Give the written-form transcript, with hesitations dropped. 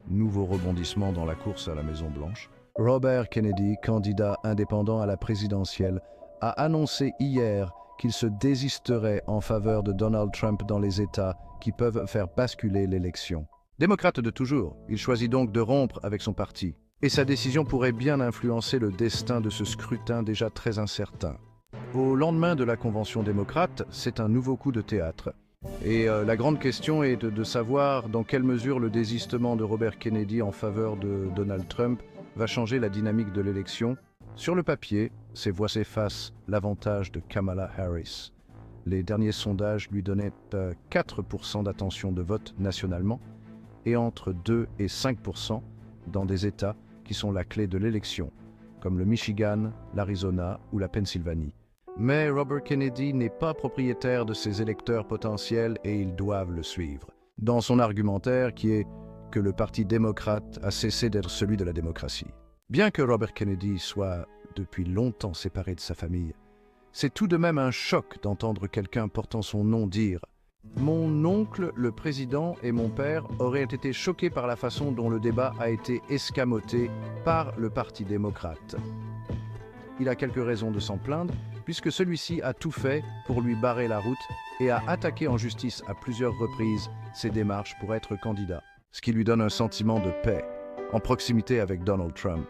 Nouveau rebondissement dans la course à la Maison-Blanche. Robert Kennedy, candidat indépendant à la présidentielle, a annoncé hier qu'il se désisterait en faveur de Donald Trump dans les États qui peuvent faire basculer l'élection. Démocrate de toujours, il choisit donc de rompre avec son parti. Et sa décision pourrait bien influencer le destin de ce scrutin déjà très incertain. Au lendemain de la convention démocrate, c'est un nouveau coup de théâtre. Et la grande question est de savoir dans quelle mesure le désistement de Robert Kennedy en faveur de Donald Trump va changer la dynamique de l'élection. Sur le papier, ces voix s'effacent l'avantage de Kamala Harris. Les derniers sondages lui donnaient 4% d'attention de vote nationalement et entre 2 et 5% dans des États qui sont la clé de l'élection, comme le Michigan, l'Arizona ou la Pennsylvanie. Mais Robert Kennedy n'est pas propriétaire de ses électeurs potentiels et ils doivent le suivre. Dans son argumentaire qui est que le Parti démocrate a cessé d'être celui de la démocratie. Bien que Robert Kennedy soit depuis longtemps séparé de sa famille, c'est tout de même un choc d'entendre quelqu'un portant son nom dire « Mon oncle, le président, et mon père auraient été choqués par la façon dont le débat a été escamoté par le Parti démocrate. » Il a quelques raisons de s'en plaindre, puisque celui-ci a tout fait pour lui barrer la route et a attaqué en justice à plusieurs reprises ses démarches pour être candidat, ce qui lui donne un sentiment de paix, en proximité avec Donald Trump.